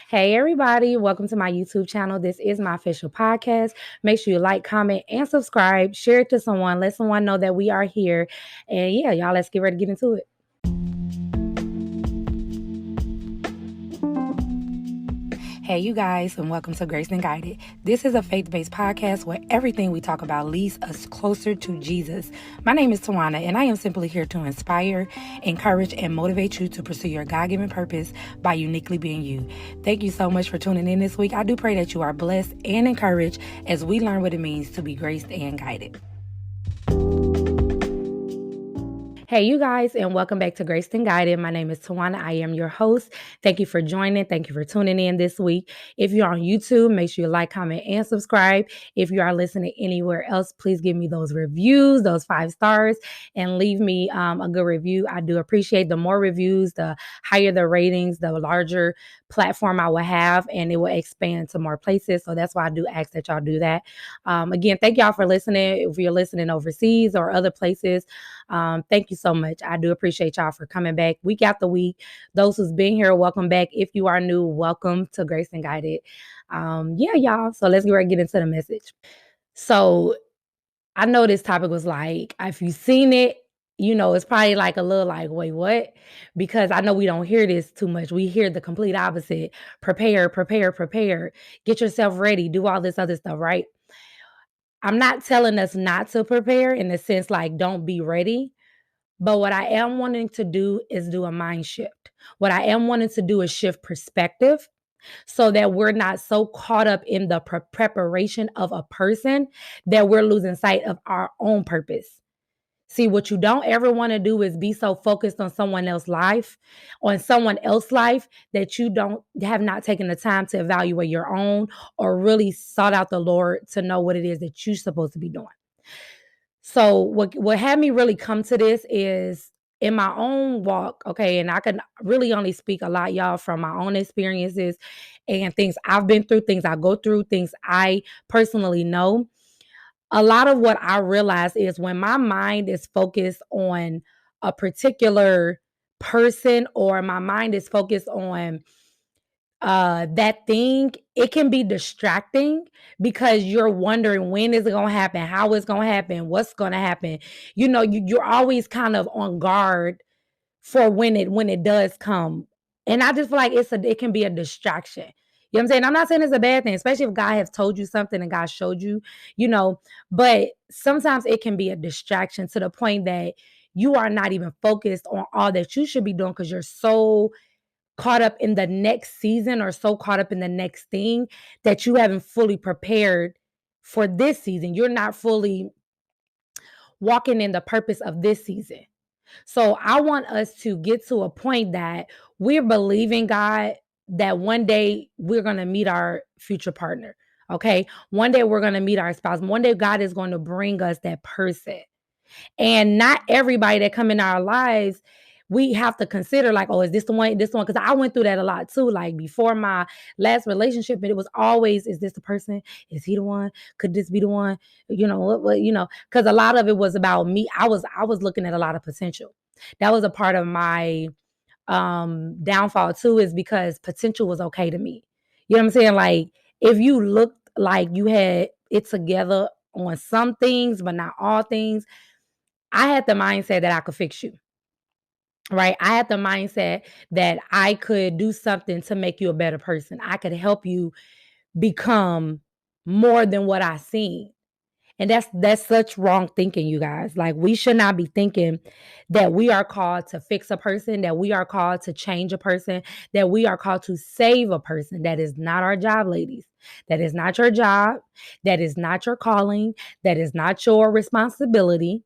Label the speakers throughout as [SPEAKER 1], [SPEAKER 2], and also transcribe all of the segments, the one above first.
[SPEAKER 1] Hey, everybody. Welcome to my YouTube channel. This is my official podcast. Make sure you like, comment, and subscribe. Share it to someone. Let someone know that we are here. And yeah, y'all, let's get ready to get into it. Hey, you guys, and welcome to Grace and Guided. This is a faith-based podcast where everything we talk about leads us closer to Jesus. My name is Tawana, and I am simply here to inspire, encourage, and motivate you to pursue your God-given purpose by uniquely being you. Thank you so much for tuning in this week. I do pray that you are blessed and encouraged as we learn what it means to be graced and guided. Hey, you guys, and welcome back to Graced and Guided. My name is Tawana. I am your host. Thank you for joining. Thank you for tuning in this week. If you're on YouTube, make sure you like, comment, and subscribe. If you are listening anywhere else, please give me those reviews, those 5 stars, and leave me a good review. I do appreciate the more reviews, the higher the ratings, the larger platform I will have, and it will expand to more places. So that's why I do ask that y'all do that. Again, thank y'all for listening. If you're listening overseas or other places, thank you so much. I do appreciate y'all for coming back week after week. Those who's been here, welcome back. If you are new, welcome to Grace and Guided. Yeah, y'all. So let's get into the message. So I know this topic was like, if you've seen it, you know, it's probably like a little like, wait, what? Because I know we don't hear this too much. We hear the complete opposite. Prepare, prepare, prepare. Get yourself ready. Do all this other stuff, right? I'm not telling us not to prepare in the sense like don't be ready. But what I am wanting to do is do a mind shift. What I am wanting to do is shift perspective so that we're not so caught up in the preparation of a person that we're losing sight of our own purpose. See, what you don't ever want to do is be so focused on someone else's life, that you don't have not taken the time to evaluate your own or really sought out the Lord to know what it is that you're supposed to be doing. So what had me really come to this is in my own walk, okay, and I can really only speak a lot, y'all, from my own experiences and things I've been through, things I go through, things I personally know. A lot of what I realize is when my mind is focused on a particular person or my mind is focused on that thing, it can be distracting because you're wondering when is it going to happen, how it's going to happen, what's going to happen. You know, you're always kind of on guard for when it does come. And I just feel like it can be a distraction. You know what I'm saying? I'm not saying it's a bad thing, especially if God has told you something and God showed you, you know, but sometimes it can be a distraction to the point that you are not even focused on all that you should be doing because you're so caught up in the next season or so caught up in the next thing that you haven't fully prepared for this season. You're not fully walking in the purpose of this season. So I want us to get to a point that we're believing God that one day we're going to meet our future partner. Okay. One day we're going to meet our spouse. One day God is going to bring us that person. And not everybody that come in our lives, we have to consider like, oh, is this the one? This one? Because I went through that a lot too. Like before my last relationship, and it was always, is this the person? Is he the one? Could this be the one? You know what? You know, because a lot of it was about me. I was looking at a lot of potential. That was a part of my downfall too, is because potential was okay to me. You know what I'm saying? Like if you looked like you had it together on some things, but not all things, I had the mindset that I could fix you, right? I had the mindset that I could do something to make you a better person. I could help you become more than what I seen. And that's such wrong thinking, you guys. Like we should not be thinking that we are called to fix a person, that we are called to change a person, that we are called to save a person. That is not our job, ladies. That is not your job. That is not your calling. That is not your responsibility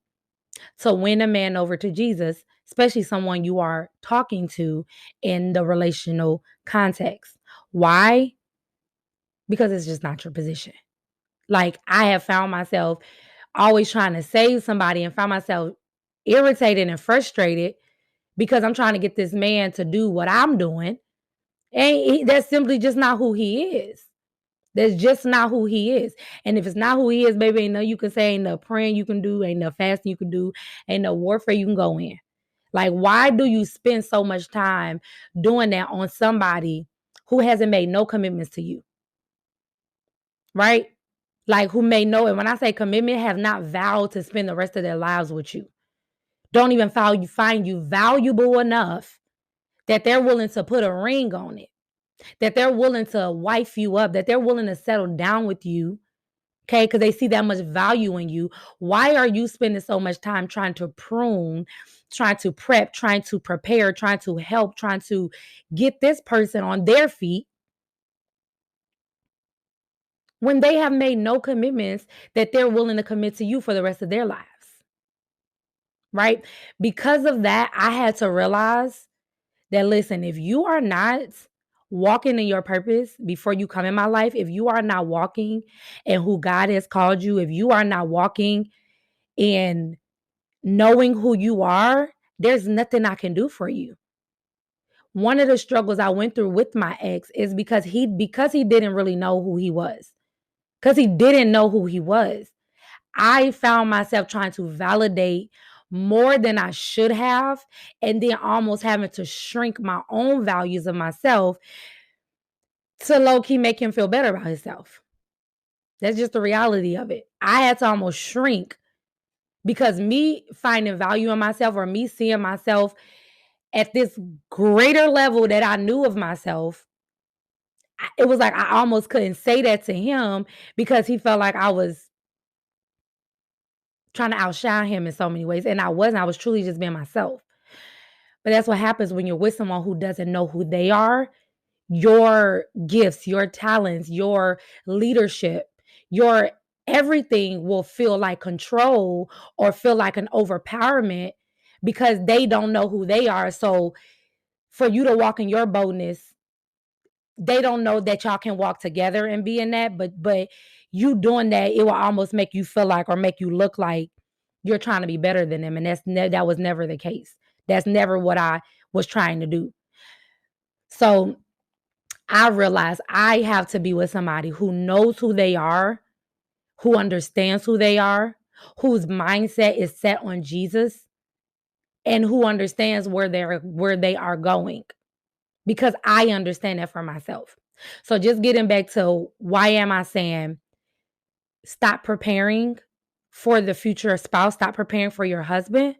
[SPEAKER 1] to win a man over to Jesus, especially someone you are talking to in the relational context. Why? Because it's just not your position. Like I have found myself always trying to save somebody and found myself irritated and frustrated because I'm trying to get this man to do what I'm doing. And that's simply just not who he is. That's just not who he is. And if it's not who he is, baby, ain't no you can say, ain't no praying you can do, ain't no fasting you can do, ain't no warfare you can go in. Like, why do you spend so much time doing that on somebody who hasn't made no commitments to you, right? Like who may know it. When I say commitment, have not vowed to spend the rest of their lives with you. Don't even find you valuable enough that they're willing to put a ring on it, that they're willing to wife you up, that they're willing to settle down with you, okay? Because they see that much value in you. Why are you spending so much time trying to prune, trying to prep, trying to prepare, trying to help, trying to get this person on their feet when they have made no commitments that they're willing to commit to you for the rest of their lives, right? Because of that, I had to realize that, listen, if you are not walking in your purpose before you come in my life, if you are not walking in who God has called you, if you are not walking in knowing who you are, there's nothing I can do for you. One of the struggles I went through with my ex is because he didn't really know who he was. Because he didn't know who he was. I found myself trying to validate more than I should have, and then almost having to shrink my own values of myself to low-key make him feel better about himself. That's just the reality of it. I had to almost shrink because me finding value in myself, or me seeing myself at this greater level that I knew of myself, it was like I almost couldn't say that to him because he felt like I was trying to outshine him in so many ways. And I wasn't. I was truly just being myself. But that's what happens when you're with someone who doesn't know who they are. Your gifts, your talents, your leadership, your everything will feel like control or feel like an overpowerment because they don't know who they are. So for you to walk in your boldness, they don't know that y'all can walk together and be in that, but you doing that, it will almost make you feel like, or make you look like, you're trying to be better than them, and that was never the case. That's never what I was trying to do. So I realized I have to be with somebody who knows who they are, who understands who they are, whose mindset is set on Jesus, and who understands where they are going. Because I understand that for myself. So just getting back to, why am I saying stop preparing for the future spouse, stop preparing for your husband?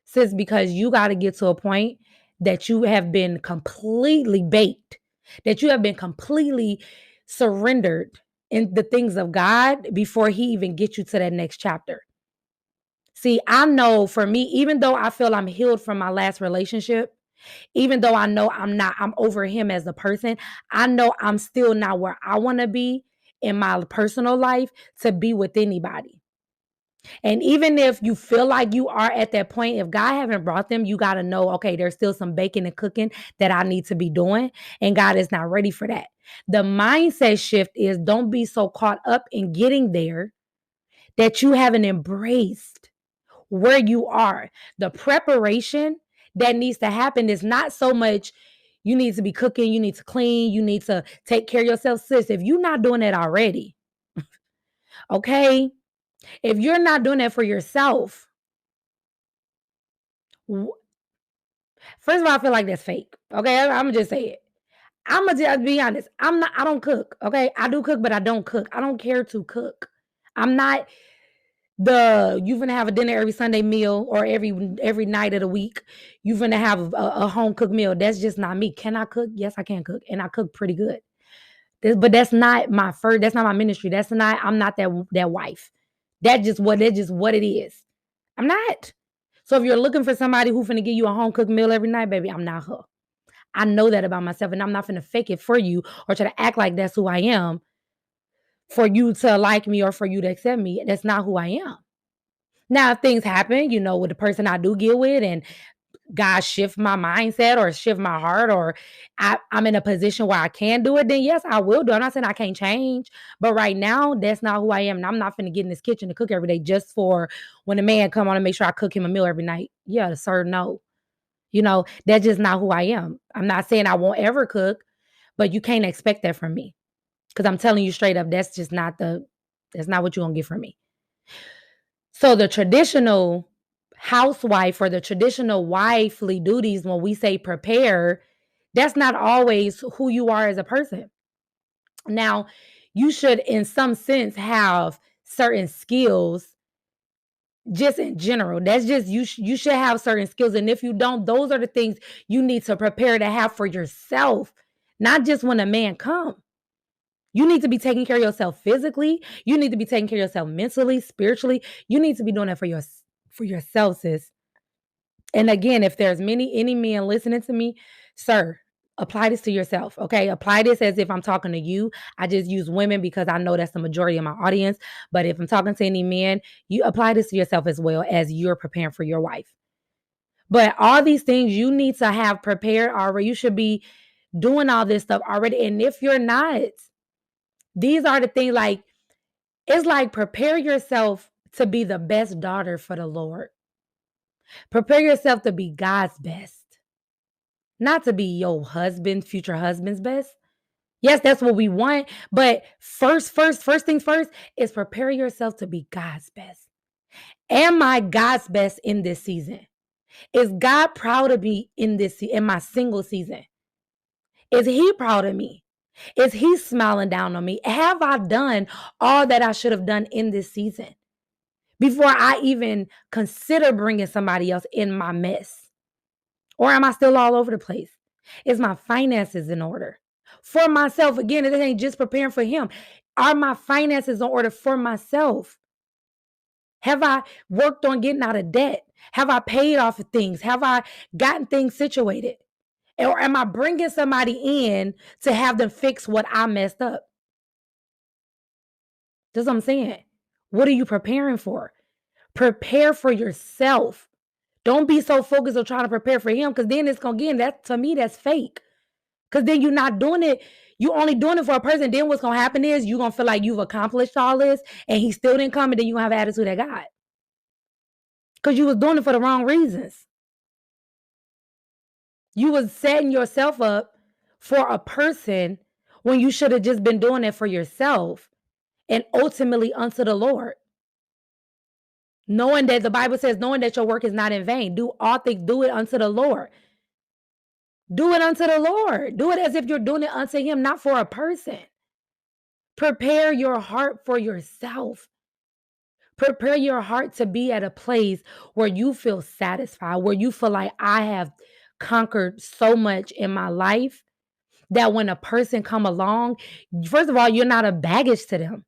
[SPEAKER 1] Sis, because you got to get to a point that you have been completely baked, that you have been completely surrendered in the things of God before he even gets you to that next chapter. See, I know for me, even though I feel I'm healed from my last relationship, even though I know I'm over him as a person, I know I'm still not where I want to be in my personal life to be with anybody. And even if you feel like you are at that point, if God haven't brought them, you got to know, okay, there's still some baking and cooking that I need to be doing, and God is not ready for that. The mindset shift is, don't be so caught up in getting there that you haven't embraced where you are. The preparation that needs to happen is not so much you need to be cooking, you need to clean, you need to take care of yourself. Sis, if you're not doing that already, okay? If you're not doing that for yourself, first of all, I feel like that's fake. Okay, I'm gonna just say it. I'm gonna just be honest. I don't cook. Okay, I do cook, but I don't cook. I don't care to cook. I'm not you gonna have a dinner every Sunday meal, or every night of the week. You gonna have a home cooked meal. That's just not me. Can I cook? Yes, I can cook, and I cook pretty good. But that's not my first. That's not my ministry. I'm not that wife. That's just what it is. I'm not. So if you're looking for somebody who's gonna give you a home cooked meal every night, baby, I'm not her. I know that about myself, and I'm not gonna fake it for you or try to act like that's who I am for you to like me or for you to accept me. That's not who I am. Now, if things happen, with the person I do get with, and God shift my mindset or shift my heart, or I'm in a position where I can do it, then yes, I will do it. I'm not saying I can't change, but right now, that's not who I am. And I'm not finna get in this kitchen to cook every day just for when a man come on and make sure I cook him a meal every night. Yeah, sir, no. That's just not who I am. I'm not saying I won't ever cook, but you can't expect that from me. Because I'm telling you straight up, that's not what you're gonna get from me. So the traditional housewife, or the traditional wifely duties, when we say prepare, That's not always who you are as a person. Now, you should, in some sense, have certain skills just in general. That's just you should have certain skills. And if you don't, those are the things you need to prepare to have for yourself, not just when a man comes. You need to be taking care of yourself physically. You need to be taking care of yourself mentally, spiritually. You need to be doing that for yourself, sis. And again, if there's any men listening to me, sir, apply this to yourself. Okay. Apply this as if I'm talking to you. I just use women because I know that's the majority of my audience. But if I'm talking to any men, you apply this to yourself as well as you're preparing for your wife. But all these things you need to have prepared already. You should be doing all this stuff already. And if you're not, these are the things like, it's like prepare yourself to be the best daughter for the Lord. Prepare yourself to be God's best, not to be your husband, future husband's best. Yes, that's what we want. But first things first is prepare yourself to be God's best. Am I God's best in this season? Is God proud of me in my single season? Is he proud of me? Is he smiling down on me? Have I done all that I should have done in this season before I even consider bringing somebody else in my mess? Or am I still all over the place? Is my finances in order? For myself, again, it ain't just preparing for him. Are my finances in order for myself? Have I worked on getting out of debt? Have I paid off of things? Have I gotten things situated? Or am I bringing somebody in to have them fix what I messed up? That's what I'm saying. What are you preparing for? Prepare for yourself. Don't be so focused on trying to prepare for him, because then it's going to, again, that to me, that's fake. Because then you're not doing it. You're only doing it for a person. Then what's going to happen is you're going to feel like you've accomplished all this and he still didn't come, and then you're going to have attitude at God. Because you was doing it for the wrong reasons. You was setting yourself up for a person when you should have just been doing it for yourself and ultimately unto the Lord. Knowing that the Bible says, knowing that your work is not in vain. Do all things, do it unto the Lord. Do it unto the Lord. Do it as if you're doing it unto him, not for a person. Prepare your heart for yourself. Prepare your heart to be at a place where you feel satisfied, where you feel like I have conquered so much in my life that when a person come along, first of all, you're not a baggage to them.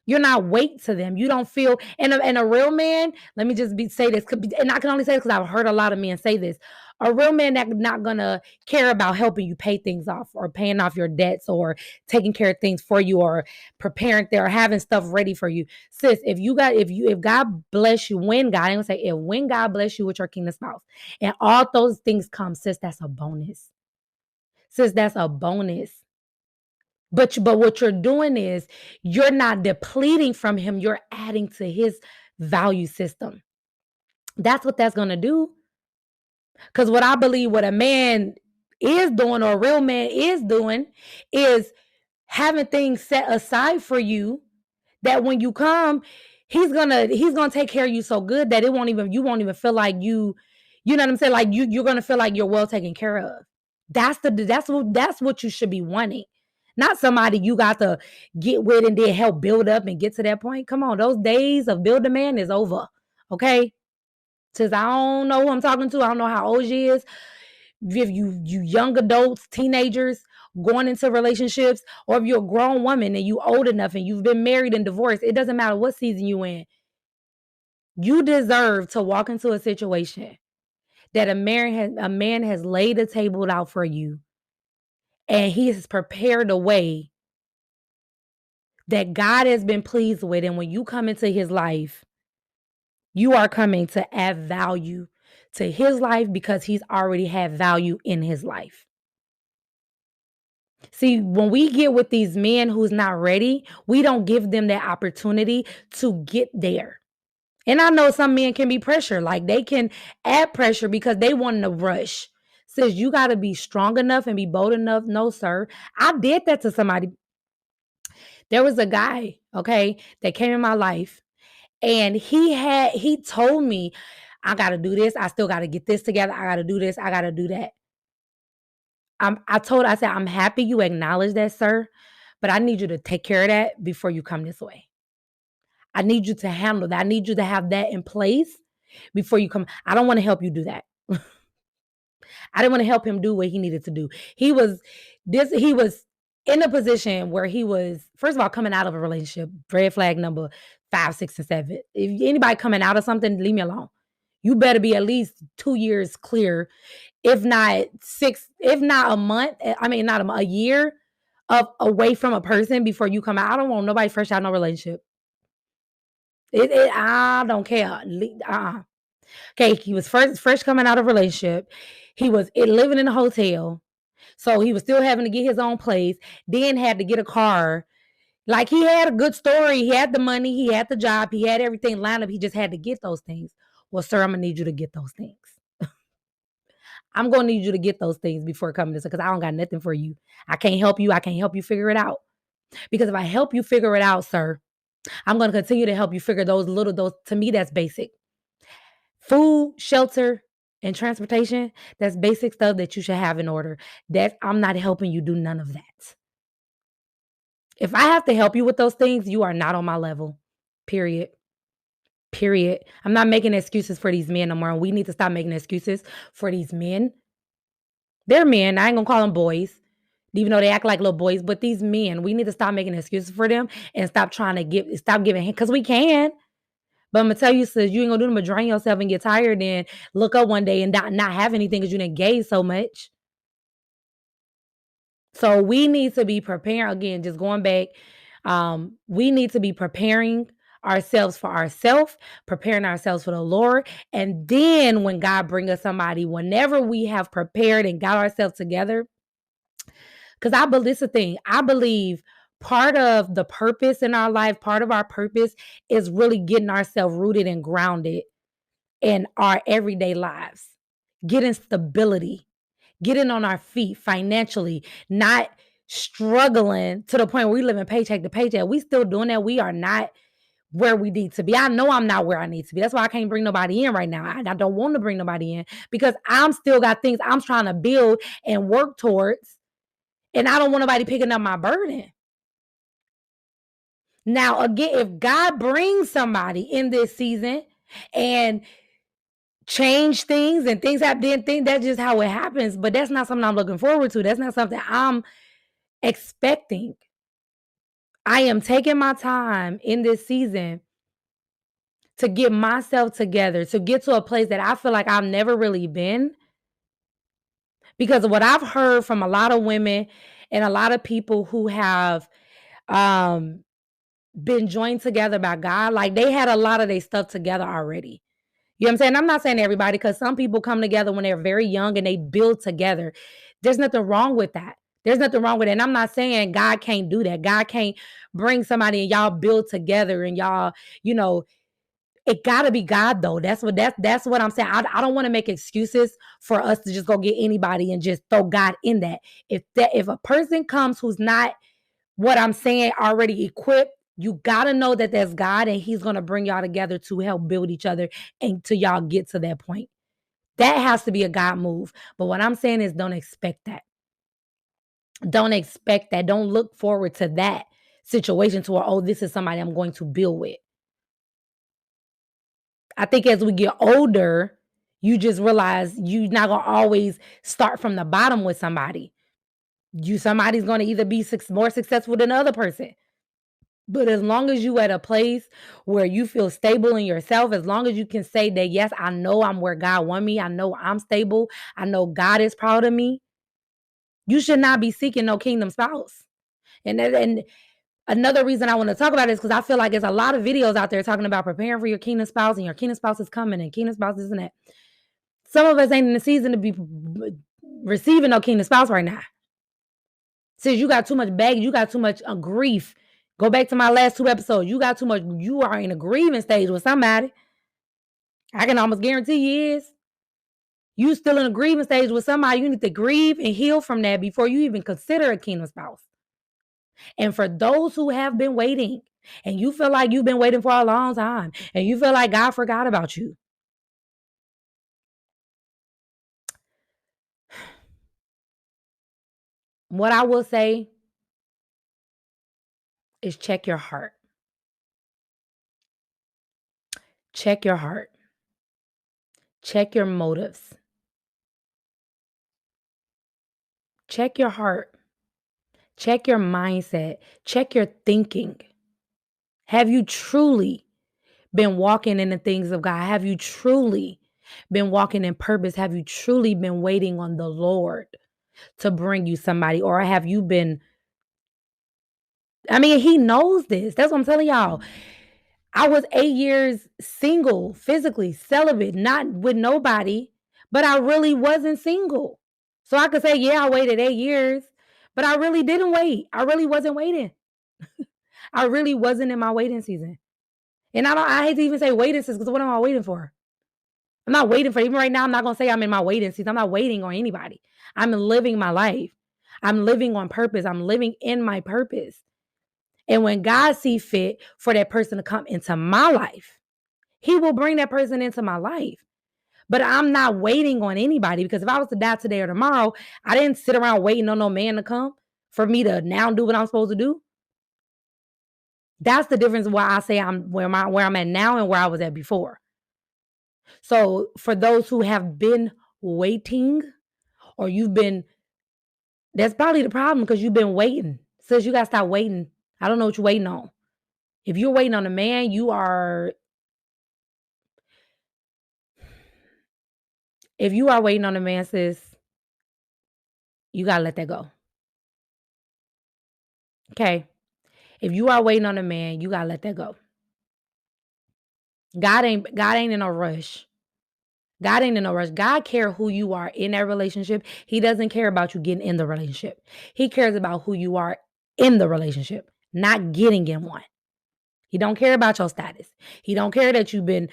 [SPEAKER 1] You're not weight to them. You don't feel, and a real man, let me just say this, and I can only say this because I've heard a lot of men say this. A real man that's not gonna care about helping you pay things off or paying off your debts or taking care of things for you or preparing or having stuff ready for you. Sis, if God bless you, when God bless you with your kingdom spouse and all those things come, sis, that's a bonus. Sis, that's a bonus. But what you're doing is you're not depleting from him. You're adding to his value system. That's what that's going to do. Because what I believe what a man is doing, or a real man is doing, is having things set aside for you that when you come, he's gonna take care of you so good that you won't even feel like you know what I'm saying? Like you're gonna feel like you're well taken care of. That's what you should be wanting. Not somebody you got to get with and then help build up and get to that point. Come on, those days of build a man is over. Okay. Since I don't know who I'm talking to, I don't know how old she is. If you young adults, teenagers going into relationships, or if you're a grown woman and you old enough and you've been married and divorced, it doesn't matter what season you in. You deserve to walk into a situation that a man has laid the table out for you, and he has prepared a way that God has been pleased with. And when you come into his life, you are coming to add value to his life because he's already had value in his life. See, when we get with these men who's not ready, we don't give them that opportunity to get there. And I know some men can be pressured, like they can add pressure because they want to rush. Says you got to be strong enough and be bold enough. No, sir. I did that to somebody. There was a guy, okay, that came in my life, and he told me, I got to do this. I still got to get this together. I got to do this. I got to do that. I said, I'm happy you acknowledge that, sir, but I need you to take care of that before you come this way. I need you to handle that. I need you to have that in place before you come. I don't want to help you do that. I didn't want to help him do what he needed to do. He was in a position where he was, first of all, coming out of a relationship, red flag number 5, 6, and 7. If anybody coming out of something, leave me alone. You better be at least 2 years clear, if not 6, if not a month, I mean, not a year of away from a person before you come out. I don't want nobody fresh out of no relationship. I don't care. Okay, he was fresh coming out of a relationship. He was living in a hotel. So he was still having to get his own place, then had to get a car. Like, he had a good story. He had the money, he had the job, he had everything lined up. He just had to get those things. Well, sir, I'm gonna need you to get those things. I'm gonna need you to get those things before coming to this, because I don't got nothing for you. I can't help you. I can't help you figure it out. Because if I help you figure it out, sir, I'm gonna continue to help you figure those, to me, that's basic. Food, shelter, and transportation, that's basic stuff that you should have in order. That I'm not helping you do none of that. If I have to help you with those things, you are not on my level. Period. Period. I'm not making excuses for these men no more. And we need to stop making excuses for these men. They're men. I ain't gonna call them boys, even though they act like little boys. But these men, we need to stop making excuses for them and stop trying to stop giving him, because we can. But I'm gonna tell you, sis, you ain't gonna do them but drain yourself and get tired, and look up one day and not have anything because you didn't gain so much. So we need to be preparing, again, just going back. We need to be preparing ourselves for ourselves, preparing ourselves for the Lord. And then when God bring us somebody, whenever we have prepared and got ourselves together, because I believe this is the thing, I believe part of the purpose in our life, part of our purpose is really getting ourselves rooted and grounded in our everyday lives, getting stability, getting on our feet financially, not struggling to the point where we live in paycheck to paycheck. We still doing that. We are not where we need to be. I know I'm not where I need to be. That's why I can't bring nobody in right now. I don't want to bring nobody in because I'm still got things I'm trying to build and work towards. And I don't want nobody picking up my burden. Now, again, if God brings somebody in this season and change things and things happen, then think that's just how it happens. But that's not something I'm looking forward to. That's not something I'm expecting. I am taking my time in this season to get myself together, to get to a place that I feel like I've never really been. Because of what I've heard from a lot of women and a lot of people who have um, been joined together by God, like they had a lot of their stuff together already. You know what I'm saying? I'm not saying everybody, because some people come together when they're very young and they build together. There's nothing wrong with that. There's nothing wrong with it. And I'm not saying God can't do that. God can't bring somebody and y'all build together and y'all, you know, it gotta be God though. That's what I'm saying. I don't want to make excuses for us to just go get anybody and just throw God in that. If a person comes who's not what I'm saying already equipped, you gotta know that there's God and He's gonna bring y'all together to help build each other and to y'all get to that point. That has to be a God move. But what I'm saying is, don't expect that. Don't expect that. Don't look forward to that situation to where, oh, this is somebody I'm going to build with. I think as we get older, you just realize you're not gonna always start from the bottom with somebody. Somebody's gonna either be more successful than the other person. But as long as you at a place where you feel stable in yourself, as long as you can say that, yes, I know I'm where God want me. I know I'm stable. I know God is proud of me. You should not be seeking no kingdom spouse. And another reason I want to talk about this, because I feel like there's a lot of videos out there talking about preparing for your kingdom spouse and your kingdom spouse is coming and kingdom spouse isn't that. Some of us ain't in the season to be receiving no kingdom spouse right now. Since you got too much baggage, you got too much grief. Go back to my last 2 episodes. You got too much. You are in a grieving stage with somebody. I can almost guarantee you is. You still in a grieving stage with somebody. You need to grieve and heal from that before you even consider a kingdom spouse. And for those who have been waiting, and you feel like you've been waiting for a long time, and you feel like God forgot about you, What I will say is check your heart. Check your heart. Check your motives. Check your heart. Check your mindset. Check your thinking. Have you truly been walking in the things of God? Have you truly been walking in purpose? Have you truly been waiting on the Lord to bring you somebody? Or have you been, I mean, he knows this. That's what I'm telling y'all. I was 8 years single, physically celibate, not with nobody, but I really wasn't single. So I could say, yeah, I waited 8 years, but I really didn't wait. I really wasn't waiting. I really wasn't in my waiting season. And I hate to even say waiting season because what am I waiting for? I'm not waiting for, even right now, I'm not gonna say I'm in my waiting season. I'm not waiting on anybody. I'm living my life. I'm living on purpose. I'm living in my purpose. And when God see fit for that person to come into my life, he will bring that person into my life. But I'm not waiting on anybody because if I was to die today or tomorrow, I didn't sit around waiting on no man to come for me to now do what I'm supposed to do. That's the difference why I say I'm where I'm at now and where I was at before. So for those who have been waiting or you've been, that's probably the problem because you've been waiting. Says you gotta stop waiting. I don't know what you're waiting on. If you're waiting on a man, if you are waiting on a man, sis, you gotta let that go. Okay. If you are waiting on a man, you gotta let that go. God ain't in a rush. God ain't in a rush. God cares who you are in that relationship. He doesn't care about you getting in the relationship. He cares about who you are in the relationship, not getting in one. He don't care about your status. He don't care that you've been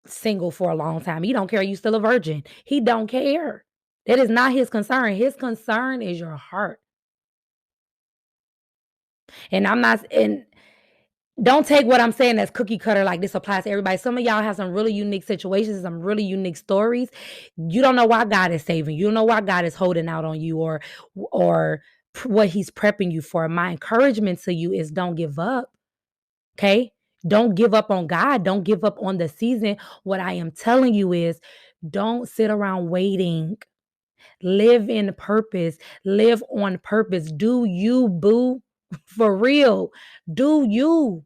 [SPEAKER 1] single for a long time. He don't care you still a virgin. He don't care. That is not his concern. His concern is your heart. And I'm not, and don't take what I'm saying as cookie cutter like this applies to everybody. Some of y'all have some really unique situations, some really unique stories. You don't know why God is saving you. You don't know why God is holding out on you or what he's prepping you for. My encouragement to you is don't give up. Okay? Don't give up on God. Don't give up on the season. What I am telling you is don't sit around waiting. Live in purpose. Live on purpose. Do you, boo? For real. Do you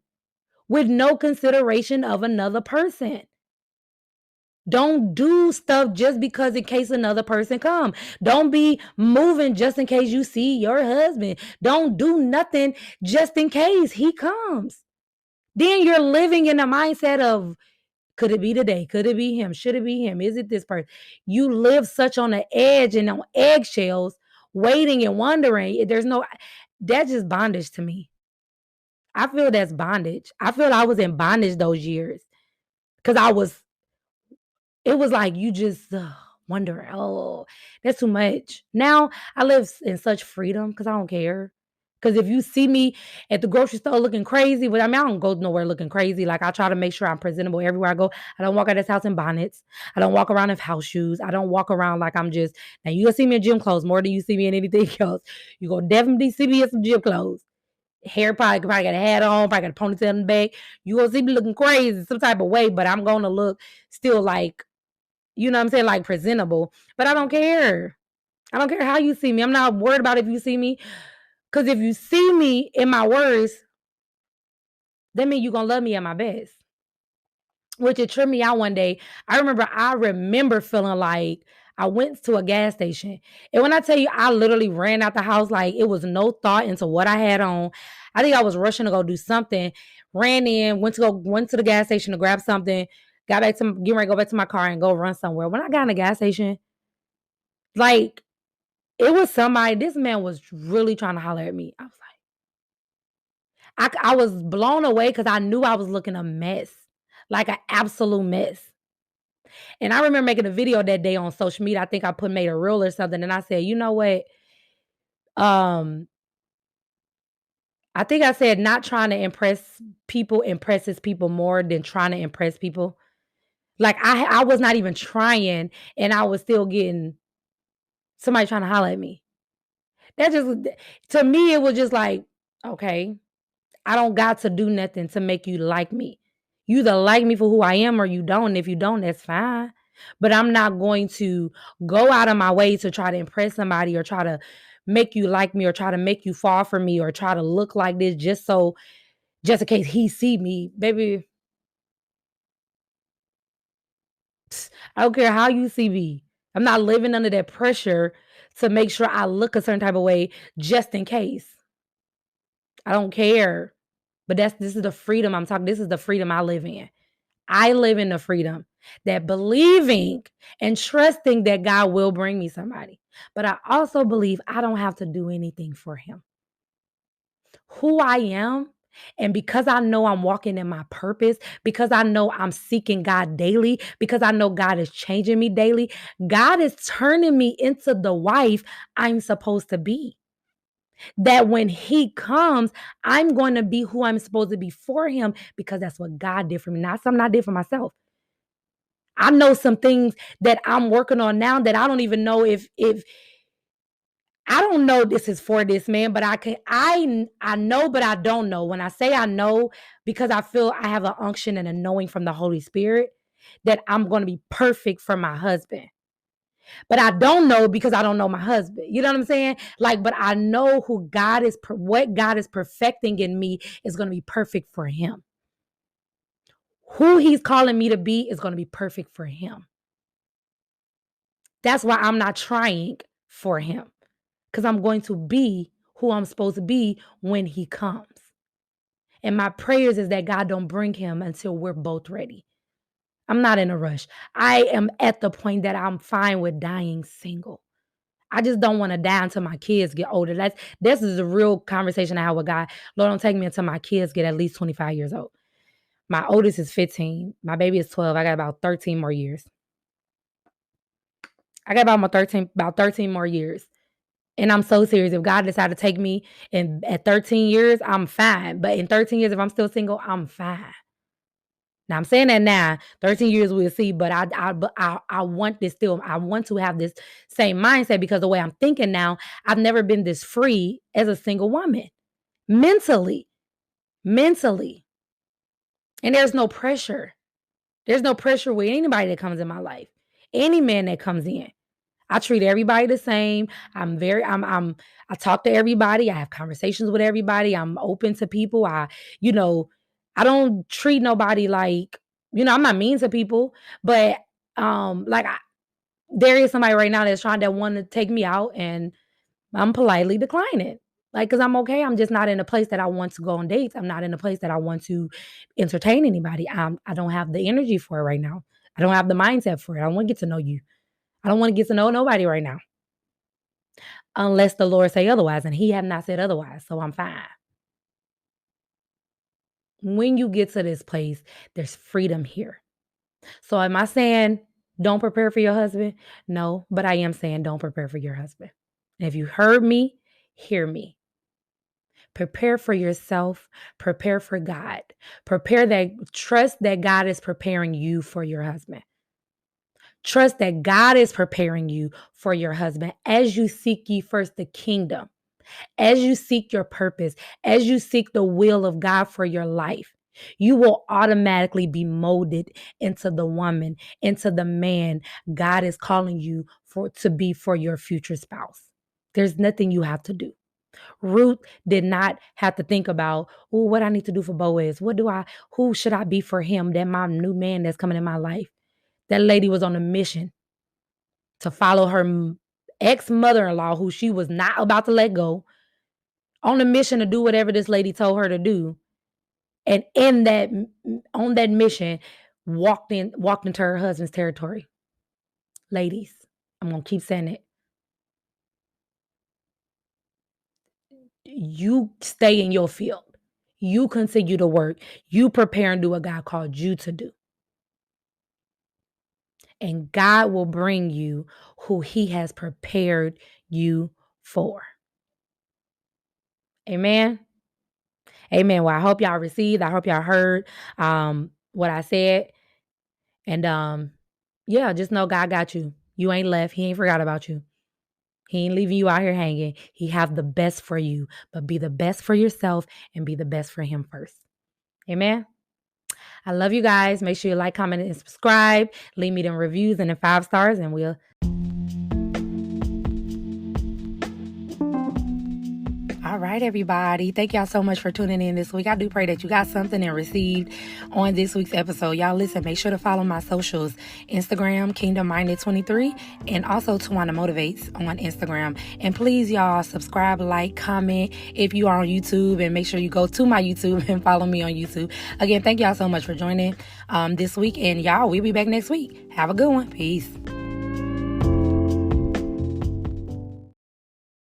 [SPEAKER 1] with no consideration of another person. Don't do stuff just because in case another person come. Don't be moving just in case you see your husband. Don't do nothing just in case he comes. Then you're living in the mindset of could it be today? Could it be him? Should it be him? Is it this person? You live such on the edge and on eggshells, waiting and wondering. There's no, that's just bondage to me. I feel that's bondage. I feel I was in bondage those years because it was like you just wonder, oh, that's too much. Now I live in such freedom because I don't care. Because if you see me at the grocery store looking crazy, but I mean, I don't go nowhere looking crazy. Like I try to make sure I'm presentable everywhere I go. I don't walk out of this house in bonnets. I don't walk around in house shoes. I don't walk around like I'm just, now you gonna see me in gym clothes more than you see me in anything else. You gonna definitely see me in some gym clothes. Hair probably got a hat on, probably got a ponytail in the back. You gonna see me looking crazy some type of way, but I'm gonna look still like, you know what I'm saying, like presentable. But I don't care. I don't care how you see me. I'm not worried about if you see me. Because if you see me in my worst, that means you're gonna love me at my best. Which it tripped me out one day. I remember feeling like I went to a gas station. And when I tell you, I literally ran out the house like it was no thought into what I had on. I think I was rushing to go do something. Ran in, went to the gas station to grab something. Got back to getting ready to go back to my car and go run somewhere. When I got in the gas station, like it was somebody. This man was really trying to holler at me. I was I was blown away because I knew I was looking a mess, like an absolute mess. And I remember making a video that day on social media. I think I made a reel or something, and I said, you know what? Um, I think I said not trying to impress people impresses people more than trying to impress people. Like I was not even trying, and I was still getting somebody trying to holler at me. That just to me, it was just like, okay, I don't got to do nothing to make you like me. You either like me for who I am or you don't. And if you don't, that's fine. But I'm not going to go out of my way to try to impress somebody or try to make you like me or try to make you fall for me or try to look like this just in case he see me. Baby, I don't care how you see me. I'm not living under that pressure to make sure I look a certain type of way just in case. I don't care. But this is the freedom I'm talking. This is the freedom I live in. I live in the freedom that believing and trusting that God will bring me somebody. But I also believe I don't have to do anything for him. Who I am, and because I know I'm walking in my purpose, because I know I'm seeking God daily, because I know God is changing me daily, God is turning me into the wife I'm supposed to be. That when he comes, I'm going to be who I'm supposed to be for him because that's what God did for me, not something I did for myself. I know some things that I'm working on now that I don't even know if I don't know this is for this man, but I know, but I don't know. When I say I know, because I feel I have an unction and a knowing from the Holy Spirit that I'm going to be perfect for my husband. But I don't know because I don't know my husband. You know what I'm saying? Like, but I know who God is, what God is perfecting in me is going to be perfect for him. Who he's calling me to be is going to be perfect for him. That's why I'm not trying for him because I'm going to be who I'm supposed to be when he comes. And my prayers is that God don't bring him until we're both ready. I'm not in a rush. I am at the point that I'm fine with dying single. I just don't want to die until my kids get older. This is a real conversation I have with God. Lord, don't take me until my kids get at least 25 years old. My oldest is 15. My baby is 12. I got about 13 more years. I got about 13 more years. And I'm so serious. If God decided to take me and at 13 years, I'm fine. But in 13 years, if I'm still single, I'm fine. Now I'm saying that now, 13 years we'll see, but I want this still. I want to have this same mindset because the way I'm thinking now, I've never been this free as a single woman. Mentally. Mentally. And there's no pressure. There's no pressure with anybody that comes in my life. Any man that comes in. I treat everybody the same. I talk to everybody. I have conversations with everybody. I'm open to people. You know, I don't treat nobody like, I'm not mean to people, but like there is somebody right now that's trying to want to take me out and I'm politely declining. Like, cause I'm okay. I'm just not in a place that I want to go on dates. I'm not in a place that I want to entertain anybody. I don't have the energy for it right now. I don't have the mindset for it. I don't want to get to know you. I don't want to get to know nobody right now unless the Lord say otherwise, and he have not said otherwise, so I'm fine. When you get to this place, there's freedom here. So am I saying don't prepare for your husband? No, but I am saying don't prepare for your husband. And if you heard me, hear me. Prepare for yourself, prepare for God. Trust that God is preparing you for your husband. Trust that God is preparing you for your husband as you seek ye first the kingdom. As you seek your purpose, as you seek the will of God for your life, you will automatically be molded into the woman, into the man God is calling you to be for your future spouse. There's nothing you have to do. Ruth did not have to think about, oh, what I need to do for Boaz. Who should I be for him? That my new man that's coming in my life. That lady was on a mission to follow her ex-mother-in-law, who she was not about to let go, on a mission to do whatever this lady told her to do. And on that mission, walked into her husband's territory. Ladies, I'm going to keep saying it. You stay in your field. You continue to work. You prepare and do what God called you to do. And God will bring you who he has prepared you for. Amen. Amen. Well, I hope y'all received. I hope y'all heard what I said. And yeah, just know God got you. You ain't left. He ain't forgot about you. He ain't leaving you out here hanging. He have the best for you, but be the best for yourself and be the best for him first. Amen. I love you guys. Make sure you like, comment, and subscribe. Leave me them reviews and the 5 stars, and we'll. All right, everybody. Thank y'all so much for tuning in this week. I do pray that you got something and received on this week's episode. Y'all listen, make sure to follow my socials, Instagram, Kingdom Minded 23, and also Tawana Motivates on Instagram. And please, y'all, subscribe, like, comment if you are on YouTube, and make sure you go to my YouTube and follow me on YouTube. Again, thank y'all so much for joining this week. And y'all, we'll be back next week. Have a good one. Peace.